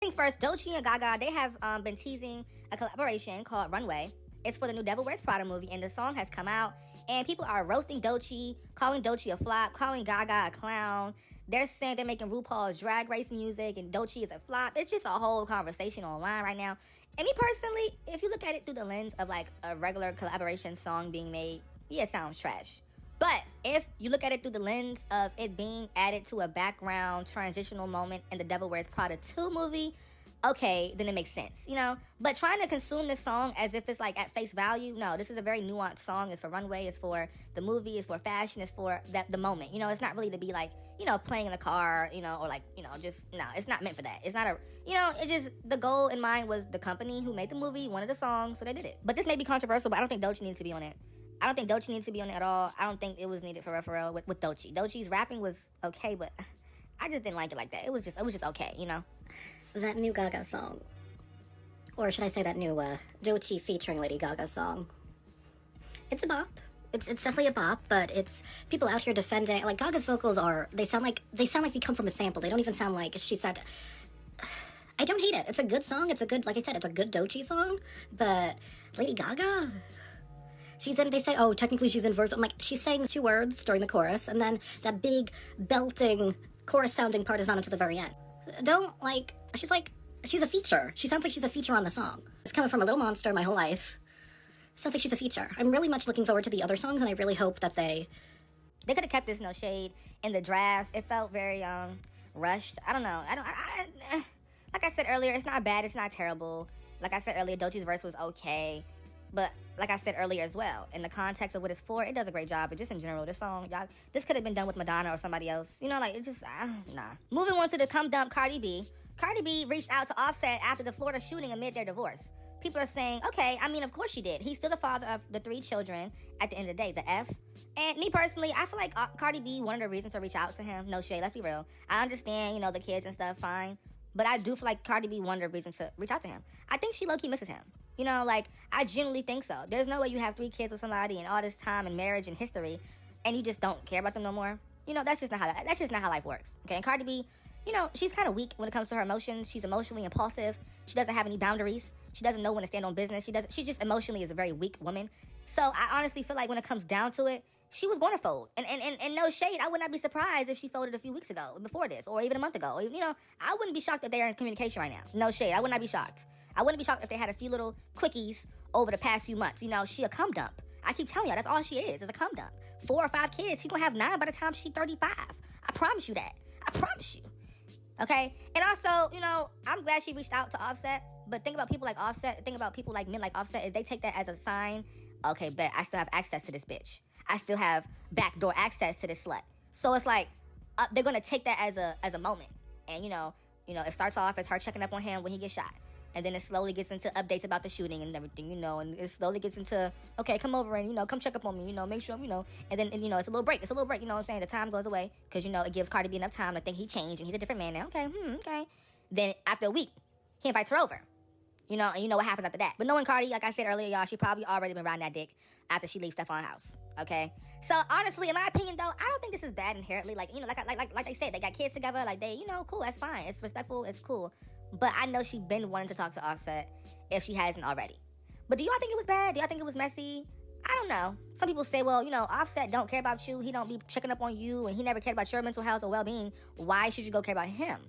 Things first, Doechii and Gaga, they have been teasing a collaboration called Runway. It's for the new Devil Wears Prada movie, and the song has come out, and people are roasting Doechii, calling Doechii a flop, calling Gaga a clown. They're saying they're making RuPaul's Drag Race music, and Doechii is a flop. It's just a whole conversation online right now. And me personally, if you look at it through the lens of like a regular collaboration song being made, yeah, it sounds trash. But if you look at it through the lens of it being added to a background transitional moment in the Devil Wears Prada 2 movie, okay, then it makes sense, you know? But trying to consume this song as if it's like at face value, no, this is a very nuanced song. It's for Runway, it's for the movie, it's for fashion, it's for the moment. You know, it's not really to be like, you know, playing in the car, you know, or like, you know, just, no, it's not meant for that. It's not a, you know, it's just, the goal in mind was the company who made the movie wanted the song, so they did it. But this may be controversial, but I don't think Doechii needs to be on it. I don't think Doechii needs to be on it at all. I don't think it was needed for real with Doechii. Doechii's rapping was okay, but I just didn't like it like that. It was just okay, you know? That new Gaga song, or should I say that new Doechii featuring Lady Gaga song, it's a bop. It's definitely a bop, but it's people out here defending, like, Gaga's vocals are, they sound like they come from a sample. They don't even sound like she said. I don't hate it. It's a good song. It's a good, like I said, it's a good Doechii song, but Lady Gaga, she's in, they say, oh, technically she's in verse. I'm like, she's saying 2 words during the chorus, and then that big, belting, chorus-sounding part is not until the very end. Don't, like, she's a feature. She sounds like she's a feature on the song. It's coming from a little monster my whole life. Sounds like she's a feature. I'm really much looking forward to the other songs, and I really hope that they could have kept this no shade in the drafts. It felt very, rushed. I don't know. Like I said earlier, it's not bad, it's not terrible. Like I said earlier, Doechii's verse was okay. But like I said earlier as well, in the context of what it's for, it does a great job. But just in general, this song, y'all, this could have been done with Madonna or somebody else. You know, like, it just, nah. Moving on to the come dump Cardi B. Cardi B reached out to Offset after the Florida shooting amid their divorce. People are saying, okay, I mean, of course she did. He's still the father of the 3 children at the end of the day, the F. And me personally, I feel like Cardi B wanted a reason to reach out to him. No shade, let's be real. I understand, you know, the kids and stuff, fine. But I do feel like Cardi B wanted a reason to reach out to him. I think she low-key misses him. You know, like, I genuinely think so. There's no way you have 3 kids with somebody and all this time and marriage and history, and you just don't care about them no more. You know, that's just not how life works. Okay, and Cardi B, you know, she's kind of weak when it comes to her emotions. She's emotionally impulsive. She doesn't have any boundaries. She doesn't know when to stand on business. She just emotionally is a very weak woman. So I honestly feel like when it comes down to it, she was going to fold. And no shade, I would not be surprised if she folded a few weeks ago, before this, or even a month ago. You know, I wouldn't be shocked that they're in communication right now. No shade, I would not be shocked. I wouldn't be shocked if they had a few little quickies over the past few months. You know, she a cum dump. I keep telling y'all, that's all she is a cum dump. 4 or 5 kids. She gonna have 9 by the time she's 35. I promise you that. I promise you. Okay? And also, you know, I'm glad she reached out to Offset, but think about people like Offset, think about people like men like Offset, is they take that as a sign, okay, bet I still have access to this bitch. I still have backdoor access to this slut. So it's like, they're gonna take that as a moment. And you know, it starts off as her checking up on him when he gets shot. And then it slowly gets into updates about the shooting and everything, you know, and it slowly gets into, okay, come over and, you know, come check up on me, you know, make sure, you know, and then, you know, it's a little break, you know what I'm saying? The time goes away, because, you know, it gives Cardi B enough time to think he changed and he's a different man now, okay. Then after a week, he invites her over, you know, and you know what happens after that. But knowing Cardi, like I said earlier, y'all, she probably already been riding that dick after she leaves Stefan's house, okay? So honestly, in my opinion, though, I don't think this is bad inherently. Like, you know, like they said, they got kids together, like they, you know, cool, that's fine, it's respectful, it's cool. But I know she's been wanting to talk to Offset if she hasn't already. But do y'all think it was bad? Do y'all think it was messy? I don't know. Some people say, well, you know, Offset don't care about you. He don't be checking up on you, and he never cared about your mental health or well-being. Why should you go care about him?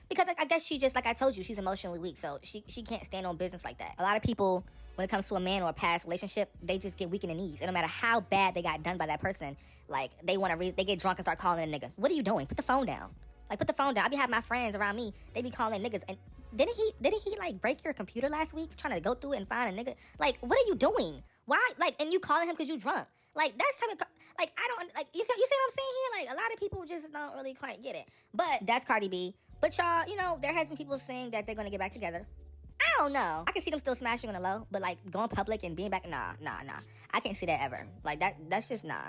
Because I guess she just, like I told you, she's emotionally weak, so she can't stand on business like that. A lot of people, when it comes to a man or a past relationship, they just get weak in the knees. And no matter how bad they got done by that person, like, they get drunk and start calling a nigga. What are you doing? Put the phone down. Like, put the phone down. I be having my friends around me. They be calling niggas. And didn't he like break your computer last week trying to go through it and find a nigga? Like, what are you doing? Why? Like, and you calling him because you drunk? Like, that's type of, like, I don't, like, you see what I'm saying here? Like, a lot of people just don't really quite get it. But that's Cardi B. But y'all, you know, there has been people saying that they're gonna get back together. I don't know. I can see them still smashing on the low, but like going public and being back, nah. I can't see that ever. Like, that's just nah.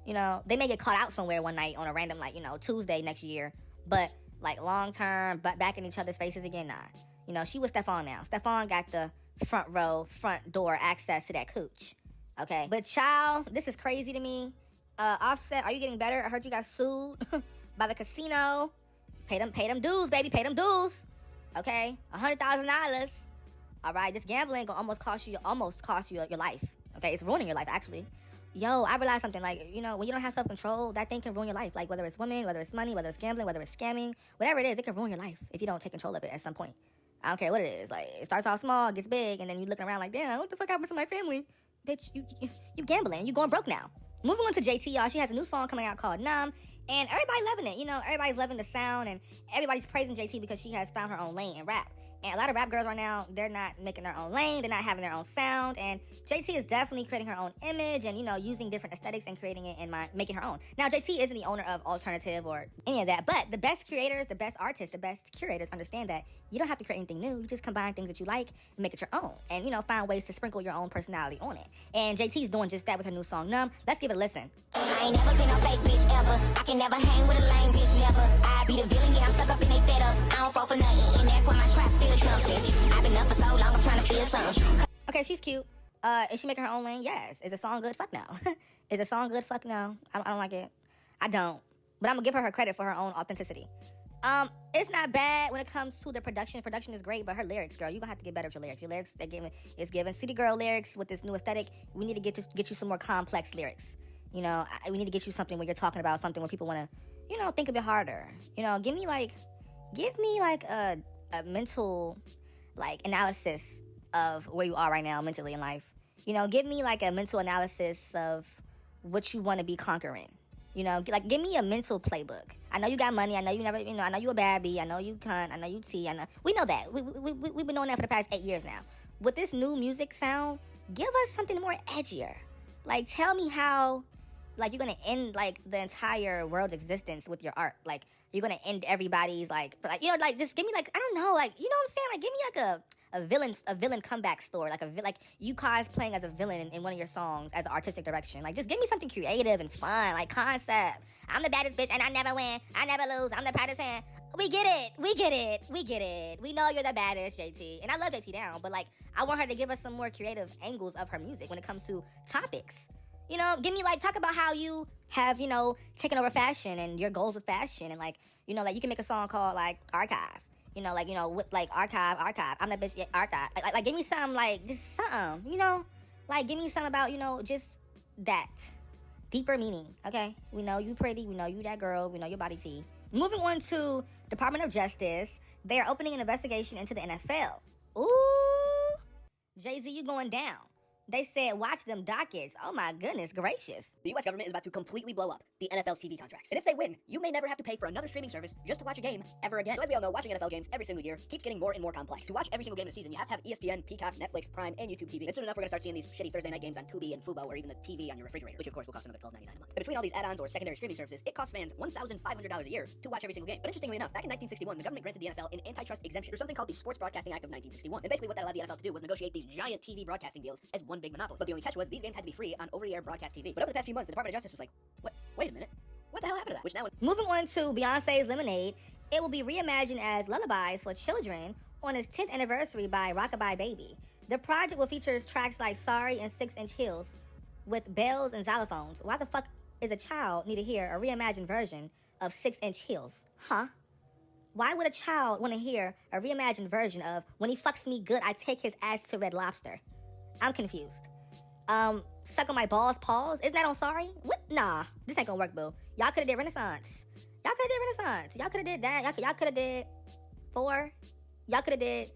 You know, they may get caught out somewhere one night on a random, like, you know, Tuesday next year, but like long term, but back in each other's faces again, nah. You know, she with Stefan now. Stefan got the front row, front door access to that cooch. Okay? But child, this is crazy to me. Offset, are you getting better? I heard you got sued by the casino. Pay them dues, baby. Pay them dues. Okay, $100,000. All right, this gambling gonna almost cost you your life. Okay, it's ruining your life actually. Yo, I realized something, like, you know, when you don't have self-control, that thing can ruin your life. Like, whether it's women, whether it's money, whether it's gambling, whether it's scamming, whatever it is, it can ruin your life if you don't take control of it at some point. I don't care what it is. Like, it starts off small, gets big, and then you looking around like, damn, what the fuck happened to my family? Bitch, you gambling. You going broke now. Moving on to JT, y'all. She has a new song coming out called Numb, and everybody loving it. You know, everybody's loving the sound, and everybody's praising JT because she has found her own lane in rap. And a lot of rap girls right now, they're not making their own lane. They're not having their own sound. And JT is definitely creating her own image and, you know, using different aesthetics and creating it and making her own. Now, JT isn't the owner of Alternative or any of that. But the best creators, the best artists, the best curators understand that you don't have to create anything new. You just combine things that you like and make it your own. And, you know, find ways to sprinkle your own personality on it. And JT's doing just that with her new song, Numb. Let's give it a listen. I ain't never been no fake bitch ever. I can never hang with a lame bitch, never. I be the villain, yeah, I'm stuck up and they fed up. I don't fall for nothing, and that's why my trap still trumps. I've been up for so long, I'm trying to feel something. Okay, she's cute. Is she making her own lane? Yes. Is the song good? Fuck no. Is the song good? Fuck no. I don't like it. I don't. But I'm gonna give her credit for her own authenticity. It's not bad when it comes to the production. Production is great, but her lyrics, girl, you're gonna have to get better with your lyrics. Your lyrics, it's giving city girl lyrics with this new aesthetic. We need to get you some more complex lyrics. You know, we need to get you something where you're talking about something where people wanna, you know, think a bit harder. You know, give me like a mental, like, analysis of where you are right now mentally in life. You know, give me like a mental analysis of what you want to be conquering. You know, like, give me a mental playbook. I know you got money. I know you never, you know, I know you a bad bee. I know you cunt. I know you T. I know, we know that. We've been knowing that for the past 8 years now. With this new music sound, give us something more edgier. Like, tell me how, like, you're going to end, like, the entire world's existence with your art. Like, you're going to end everybody's, like, you know, like, just give me, like, I don't know, like, you know what I'm saying? Like, give me, like, a villain comeback story. Like you cosplaying as a villain in one of your songs as an artistic direction. Like, just give me something creative and fun, like, concept. I'm the baddest bitch and I never win. I never lose. I'm the proudest hand. We get it. We know you're the baddest, JT. And I love JT down, but, like, I want her to give us some more creative angles of her music when it comes to topics. You know, give me, like, talk about how you have, you know, taken over fashion and your goals with fashion. And, like, you know, like, you can make a song called, like, Archive. You know, like, you know, with, like, archive. I'm that bitch, yeah, archive. Like, give me something, like, just something, you know? Like, give me something about, you know, just that. Deeper meaning, okay? We know you pretty. We know you that girl. We know your body T. Moving on to Department of Justice. They are opening an investigation into the NFL. Ooh. Jay-Z, you going down. They said, watch them dockets. Oh, my goodness gracious. The U.S. government is about to completely blow up the NFL's TV contracts. And if they win, you may never have to pay for another streaming service just to watch a game ever again. So as we all know, watching NFL games every single year keeps getting more and more complex. To watch every single game of the season, you have to have ESPN, Peacock, Netflix, Prime, and YouTube TV. And soon enough, we're going to start seeing these shitty Thursday night games on Tubi and Fubo, or even the TV on your refrigerator, which of course will cost another $12.99 a month. But between all these add-ons or secondary streaming services, it costs fans $1,500 a year to watch every single game. But interestingly enough, back in 1961, the government granted the NFL an antitrust exemption through something called the Sports Broadcasting Act of 1961. And basically what that allowed the NFL to do was negotiate these giant TV broadcasting deals as one big monopoly. But the only catch was these games had to be free on over-the-air broadcast TV. But over the past few months, the Department of Justice was like, wait a minute, what the hell happened to that? Which now, moving on to Beyonce's Lemonade, it will be reimagined as lullabies for children on its 10th anniversary by Rockabye Baby. The project will feature tracks like Sorry and 6-Inch Heels with bells and xylophones. Why the fuck is a child need to hear a reimagined version of 6-Inch Heels? Huh? Why would a child want to hear a reimagined version of When He Fucks Me Good, I Take His Ass to Red Lobster? I'm confused. Suck on My Balls, Pause. Isn't that on Sorry? What? Nah, this ain't gonna work, boo. Y'all coulda did Renaissance. Y'all coulda did that. Y'all coulda did 4. Y'all coulda did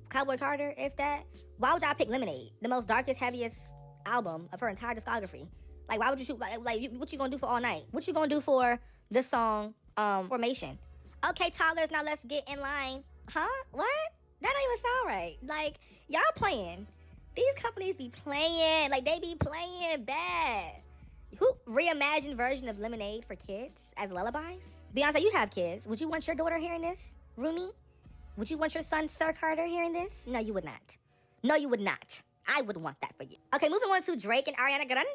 Cowboy Carter, if that. Why would y'all pick Lemonade, the most darkest, heaviest album of her entire discography? Like, why would you shoot, what you gonna do for All Night? What you gonna do for this song, Formation? Okay, toddlers, now let's get in line. Huh? What? That don't even sound right. Like, y'all playing. These companies be playing, like, they be playing bad. Who reimagined version of Lemonade for kids as lullabies? Beyonce, you have kids. Would you want your daughter hearing this? Rumi? Would you want your son, Sir Carter, hearing this? No, you would not. No, you would not. I would want that for you. Okay, moving on to Drake and Ariana Grande.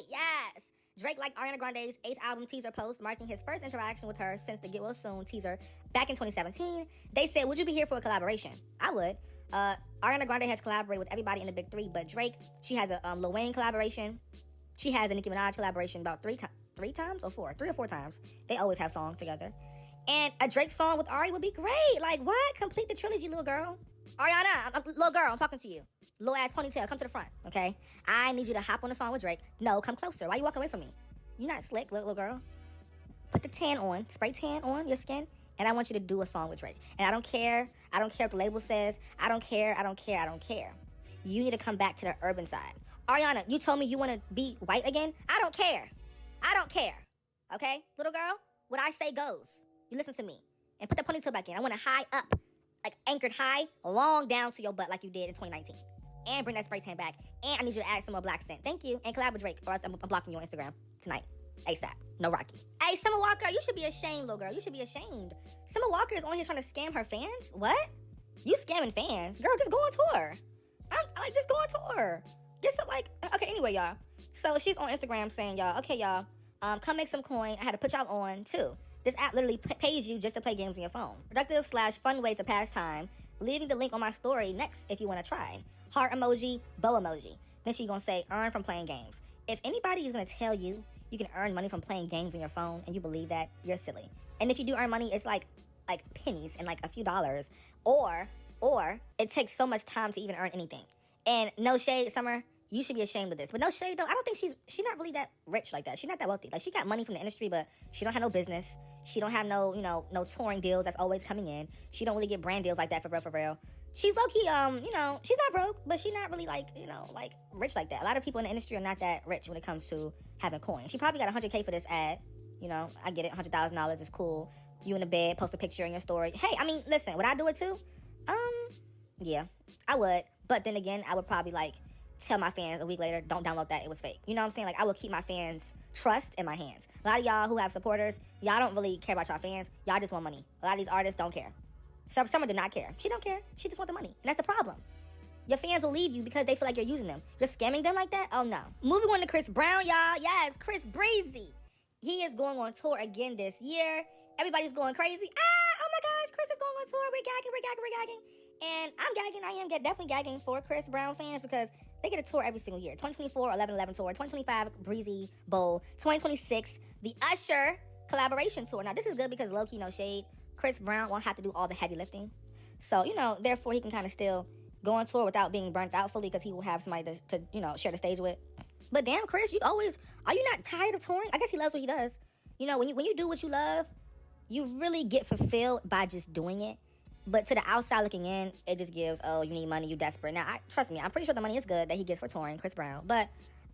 Yes. Drake liked Ariana Grande's 8th album teaser post, marking his first interaction with her since the Get Well Soon teaser back in 2017. They said, would you be here for a collaboration? I would. Ariana Grande has collaborated with everybody in the big 3, but Drake, she has a Lil Wayne collaboration. She has a Nicki Minaj collaboration about 3 or 4 times. They always have songs together. And a Drake song with Ari would be great. Like, what? Complete the trilogy, little girl. Ariana, little girl, I'm talking to you. Little ass ponytail, come to the front, okay? I need you to hop on the song with Drake. No, come closer. Why you walking away from me? You're not slick, little girl. Put the tan on, spray tan on your skin, and I want you to do a song with Drake. And I don't care what the label says. I don't care. You need to come back to the urban side. Ariana, you told me you want to be white again? I don't care. Okay, little girl? What I say goes. You listen to me. And put the ponytail back in. I want it high up, like anchored high, long down to your butt like you did in 2019. And bring that spray tan back. And I need you to add some more black scent. Thank you. And collab with Drake, or else I'm blocking you on Instagram tonight. ASAP. No Rocky. Hey, Summer Walker, you should be ashamed, little girl. You should be ashamed. Summer Walker is on here trying to scam her fans? What? You scamming fans? Girl, just go on tour. Just go on tour. Get some, okay, anyway, y'all. So she's on Instagram saying, y'all, okay, y'all, come make some coin. I had to put y'all on, too. This app literally pays you just to play games on your phone. Productive/fun way to pass time. Leaving the link on my story next if you want to try. Heart emoji, bow emoji. Then she gonna say, earn from playing games. If anybody is gonna tell you you can earn money from playing games on your phone and you believe that, you're silly. And if you do earn money, it's like pennies and like a few dollars. Or it takes so much time to even earn anything. And no shade, Summer, you should be ashamed of this. But no shade, though, I don't think she's not really that rich like that. She's not that wealthy. Like, she got money from the industry, but she don't have no business. She don't have no touring deals that's always coming in. She don't really get brand deals like that for real. She's low-key, she's not broke, but she's not really, rich like that. A lot of people in the industry are not that rich when it comes to having coins. She probably got $100K for this ad. I get it, $100,000 is cool. You in the bed, post a picture in your story. Hey, listen, would I do it too? Yeah, I would. But then again, I would probably, tell my fans a week later, don't download that, it was fake. You know what I'm saying? I would keep my fans' trust in my hands. A lot of y'all who have supporters, y'all don't really care about y'all fans. Y'all just want money. A lot of these artists don't care. Summer do not care. She don't care. She just want the money. And that's the problem. Your fans will leave you because they feel like you're using them. You're scamming them like that? Oh, no. Moving on to Chris Brown, y'all. Yes, Chris Breezy. He is going on tour again this year. Everybody's going crazy. Oh my gosh, Chris is going on tour. We're gagging. And I'm gagging. I am definitely gagging for Chris Brown fans because they get a tour every single year. 2024, 11-11 tour. 2025, Breezy Bowl. 2026, the Usher collaboration tour. Now, this is good because low-key, no shade. Chris Brown won't have to do all the heavy lifting. So, therefore, he can kind of still go on tour without being burnt out fully because he will have somebody to share the stage with. But damn, Chris, are you not tired of touring? I guess he loves what he does. When you do what you love, you really get fulfilled by just doing it. But to the outside looking in, it just gives, oh, you need money, you desperate. Now, trust me, I'm pretty sure the money is good that he gets for touring, Chris Brown. But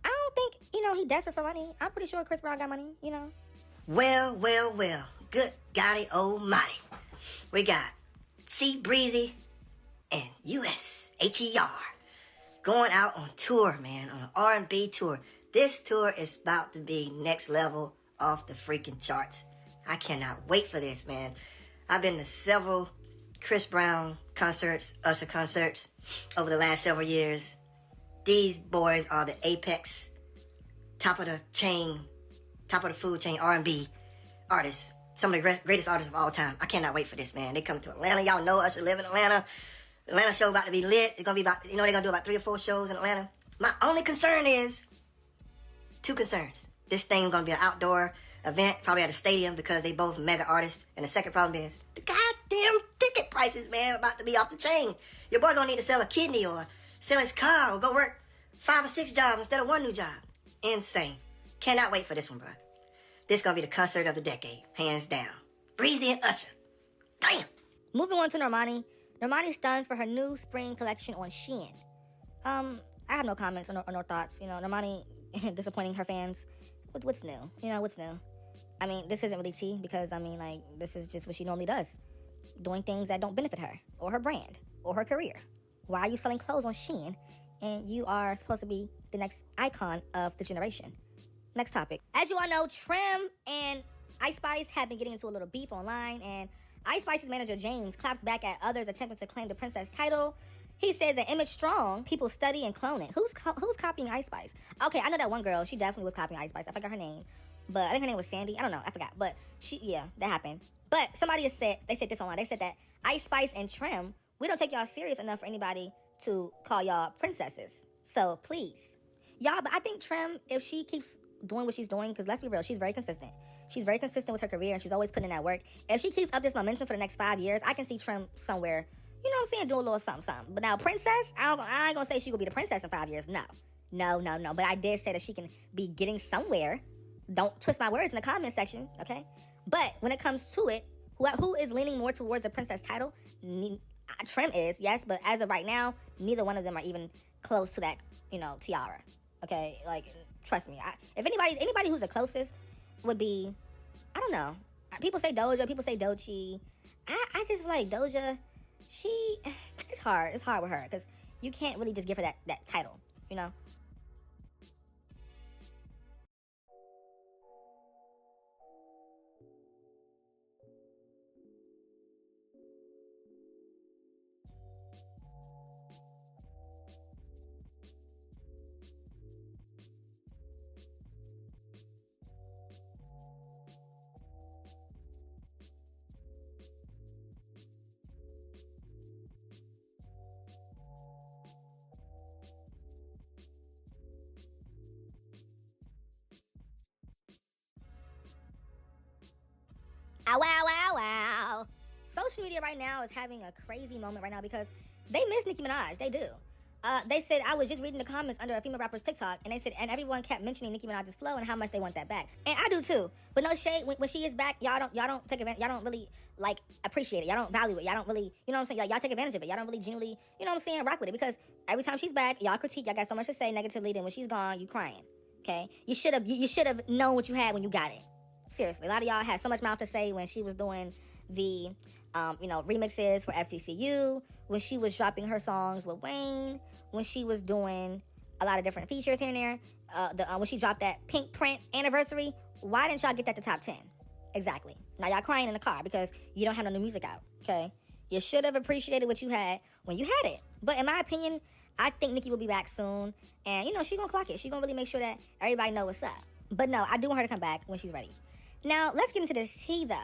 I don't think, he desperate for money. I'm pretty sure Chris Brown got money, Well. Good golly almighty. We got C Breezy and USHER going out on tour, man, on an R&B tour. This tour is about to be next level off the freaking charts. I cannot wait for this, man. I've been to several Chris Brown concerts, Usher concerts over the last several years. These boys are the apex, top of the food chain R&B artists. Some of the greatest artists of all time. I cannot wait for this, man. They come to Atlanta. Y'all know Usher live in Atlanta. The Atlanta show about to be lit. It's going to be they're going to do about 3 or 4 shows in Atlanta. My only concern is 2 concerns. This thing is going to be an outdoor event, probably at a stadium because they both mega artists. And the second problem is the goddamn ticket prices, man, about to be off the chain. Your boy going to need to sell a kidney or sell his car or go work 5 or 6 jobs instead of 1 new job. Insane. Cannot wait for this one, bro. This is going to be the concert of the decade, hands down. Breezy and Usher. Damn. Moving on to Normani. Normani stuns for her new spring collection on sh0t. I have no comments or no thoughts. Normani disappointing her fans. What's new? What's new? This isn't really tea because, this is just what she normally does. Doing things that don't benefit her or her brand or her career. Why are you selling clothes on sh0t and you are supposed to be the next icon of the generation? Next topic. As you all know, Trim and Ice Spice have been getting into a little beef online, and Ice Spice's manager, James, claps back at others attempting to claim the princess title. He says that image strong, people study and clone it. Who's copying Ice Spice? Okay, I know that one girl. She definitely was copying Ice Spice. I forgot her name. But I think her name was Sandy. I don't know. I forgot. But that happened. But somebody said this online. They said that Ice Spice and Trim, we don't take y'all serious enough for anybody to call y'all princesses. So please. Y'all, but I think Trim, if she keeps doing what she's doing, because let's be real, she's very consistent. She's very consistent with her career, and she's always putting in that work. If she keeps up this momentum for the next 5 years, I can see Trim somewhere, you know what I'm saying, do a little something, something. But now, Princess, I ain't gonna say she gonna be the princess in 5 years. No. But I did say that she can be getting somewhere. Don't twist my words in the comment section, okay? But when it comes to it, who is leaning more towards the princess title? Trim is, yes, but as of right now, neither one of them are even close to that, you know, tiara. Okay, like, trust me. If anybody who's the closest would be, I don't know. People say Doja, people say Doechii. I just feel like Doja, it's hard with her because you can't really just give her that title, you know? Ow, wow, wow, wow. Social media right now is having a crazy moment right now because they miss Nicki Minaj. They do. They said, I was just reading the comments under a female rapper's TikTok, and they said, and everyone kept mentioning Nicki Minaj's flow and how much they want that back. And I do too. But no shade, when she is back, y'all don't take advantage, y'all don't really, like, appreciate it. Y'all don't value it. Y'all don't really, you know what I'm saying? Y'all take advantage of it. Y'all don't really genuinely, you know what I'm saying, rock with it. Because every time she's back, y'all critique, y'all got so much to say negatively, then when she's gone, you crying. Okay? You should have known what you had when you got it. Seriously, a lot of y'all had so much mouth to say when she was doing the, remixes for FTCU, when she was dropping her songs with Wayne, when she was doing a lot of different features here and there, when she dropped that Pink Print anniversary. Why didn't y'all get that to top 10? Exactly. Now y'all crying in the car because you don't have no new music out, okay? You should have appreciated what you had when you had it. But in my opinion, I think Nicki will be back soon, and, she gonna clock it. She gonna really make sure that everybody know what's up. But no, I do want her to come back when she's ready. Now, let's get into this tea, though.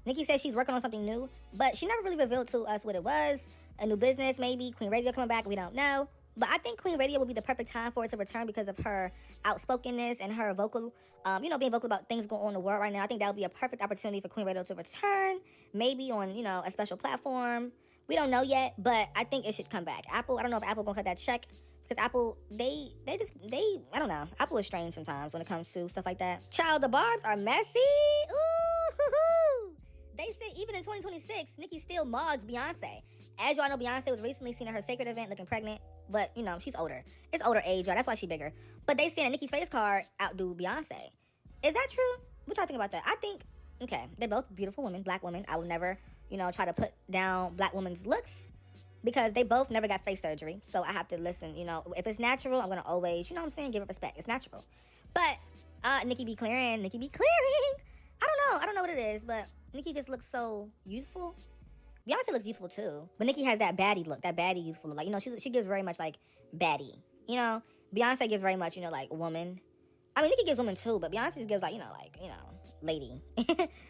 Nicki says she's working on something new, but she never really revealed to us what it was. A new business, maybe. Queen Radio coming back, we don't know. But I think Queen Radio will be the perfect time for it to return because of her outspokenness and her vocal, being vocal about things going on in the world right now. I think that would be a perfect opportunity for Queen Radio to return, maybe on, a special platform. We don't know yet, but I think it should come back. Apple, I don't know if Apple gonna cut that check. Because Apple, I don't know. Apple is strange sometimes when it comes to stuff like that. Child, the barbs are messy. Ooh. They say even in 2026, Nicki still mogs Beyonce. As y'all know, Beyonce was recently seen at her Sacred event looking pregnant. But, she's older. It's older age, y'all. That's why she bigger. But they saying that Nicki's face card outdo Beyonce. Is that true? What y'all think about that? I think, okay, they're both beautiful women, black women. I will never, try to put down black women's looks, because they both never got face surgery. So I have to listen, if it's natural, I'm going to always, give it respect. It's natural. But Nicki be clearing. I don't know what it is, but Nicki just looks so youthful. Beyonce looks youthful too. But Nicki has that baddie look, that baddie youthful look. Like, she gives very much like baddie. Beyonce gives very much, like woman. I mean, Nicki gives woman too, but Beyonce just gives like, lady.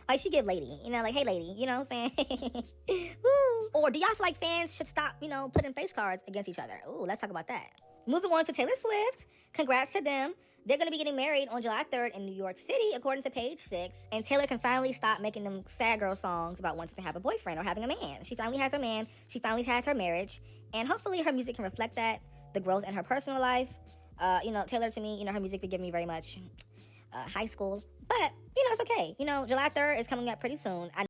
Like she give lady, like, hey lady, you know what I'm saying? Woo. Or do y'all feel like fans should stop, putting face cards against each other? Ooh, let's talk about that. Moving on to Taylor Swift. Congrats to them. They're going to be getting married on July 3rd in New York City, according to Page 6. And Taylor can finally stop making them sad girl songs about wanting to have a boyfriend or having a man. She finally has her man. She finally has her marriage. And hopefully her music can reflect that, the growth in her personal life. Taylor, to me, her music would give me very much high school. But, it's okay. July 3rd is coming up pretty soon.